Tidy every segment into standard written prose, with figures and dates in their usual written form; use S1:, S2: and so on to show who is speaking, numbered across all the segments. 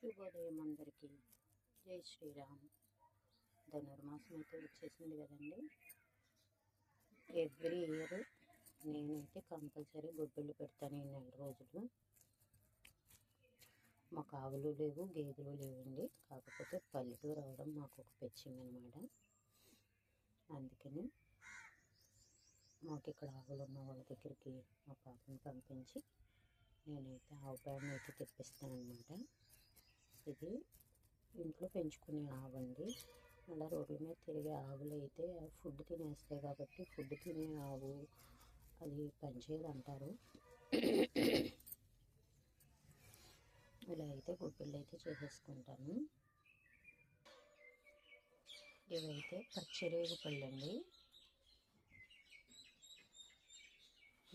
S1: శుభోదయం అందరికీ. జై శ్రీరామ్. ధనుర్మాసం అయితే వచ్చేసింది కదండి. ఎవ్రీ ఇయర్ నేనైతే కంపల్సరీ గొబ్బిళ్ళు పెడతాను ఈ నెల రోజులు. మాకు ఆవులు లేవు, గేదెలు లేవండి. కాకపోతే పల్లెటూరు రావడం మాకు ఒక పెచ్చింగ్ అనమాట. అందుకని మాకు ఇక్కడ ఆవులు ఉన్న వాళ్ళ దగ్గరికి మా పాపని పంపించి నేనైతే ఆవు పేడని అయితే తెప్పిస్తాను అనమాట. ఇది ఇంట్లో పెంచుకునే ఆవు అండి. అలా రోడ్ల మీద తిరిగే ఆవులు అయితే ఫుడ్ తినేస్తాయి కాబట్టి ఫుడ్ తినే ఆవు అది పనిచేయదు అంటారు. ఇలా అయితే గొబ్బిళ్ళు అయితే చేసేసుకుంటాను. ఇవైతే పచ్చిరేగు పళ్ళు అండి.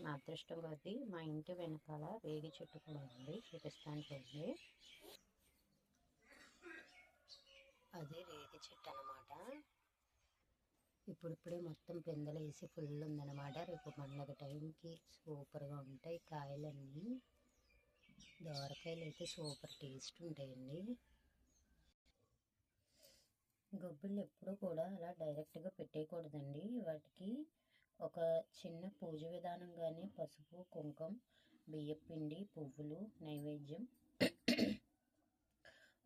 S1: నా అదృష్టం కొద్దీ మా ఇంటి వెనకాల రేగి చెట్టు కూడా ఉంది, చూపిస్తాను చూడండి. అది రేగి చెట్టు అనమాట. ఇప్పుడిప్పుడే మొత్తం పిందెలు వేసి ఫుల్ ఉందన్నమాట. రేపు పండగ టైంకి సూపర్గా ఉంటాయి కాయలన్నీ. దోరకాయలు అయితే సూపర్ టేస్ట్ ఉంటాయండి. గొబ్బిళ్ళు ఎప్పుడు కూడా అలా డైరెక్ట్గా పెట్టేయకూడదండి. వాటికి ఒక చిన్న పూజ విధానంగానే పసుపు, కుంకుమ, బియ్యపిండి, పువ్వులు, నైవేద్యం,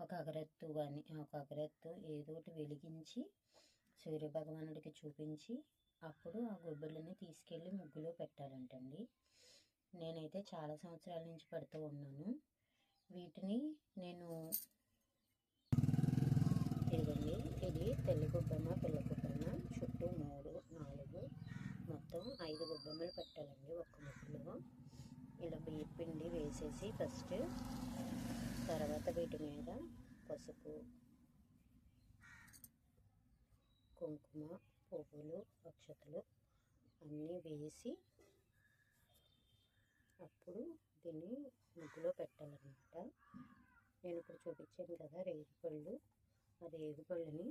S1: ఒక అగరత్తు ఏదో ఒకటి వెలిగించి సూర్యభగవానుడికి చూపించి అప్పుడు ఆ గొబ్బిళ్ళని తీసుకెళ్ళి ముగ్గులో పెట్టాలంటండి. నేనైతే చాలా సంవత్సరాల నుంచి పెడుతూ ఉన్నాను. వీటిని నేను ఇదండి, ఇది తెల్ల గొబ్బెమ్మ, పిల్ల గొబ్బెమ్మ, చుట్టూ 3, 4 మొత్తం 5 గొబ్బెమ్మలు పెట్టాలండి ఒక్క ముగ్గులో. ఇలా బియ్యపిండి వేసేసి ఫస్ట్, తర్వాత వీటి మీద పసుపు, కుంకుమ, పువ్వులు, అక్షతలు అన్నీ వేసి అప్పుడు దీన్ని ముగ్గులో పెట్టాలన్నమాట. నేను ఇప్పుడు చూపించాను కదా రేగిపళ్ళు, ఆ రేగిపళ్ళని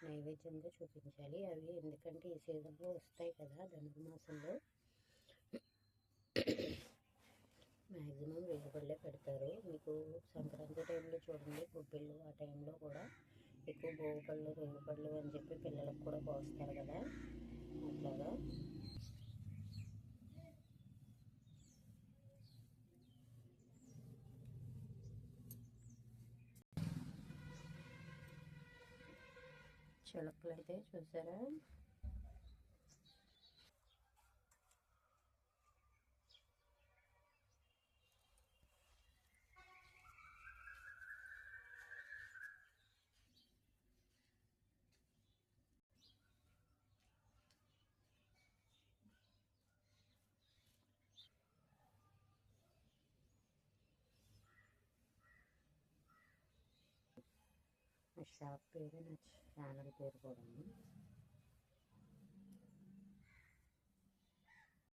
S1: నైవేద్యంగా చూపించాలి. అవి ఎందుకంటే ఈ సీజన్లో వస్తాయి కదా, ధనుర్మాసంలో మ్యాక్సిమం రేగిపళ్ళే పెడతారు. మీకు సంక్రాంతి టైంలో చూడండి గొబ్బిళ్ళు, ఆ టైంలో కూడా ఎక్కువ భోగిపళ్ళు, రేగిపళ్ళు అని చెప్పి పిల్లలకు కూడా పోస్తారు కదా, అట్లాగా. చిలకలు అయితే చూసారా, షాప్ పేరు, నా ఛానల్ పేరు కూడా.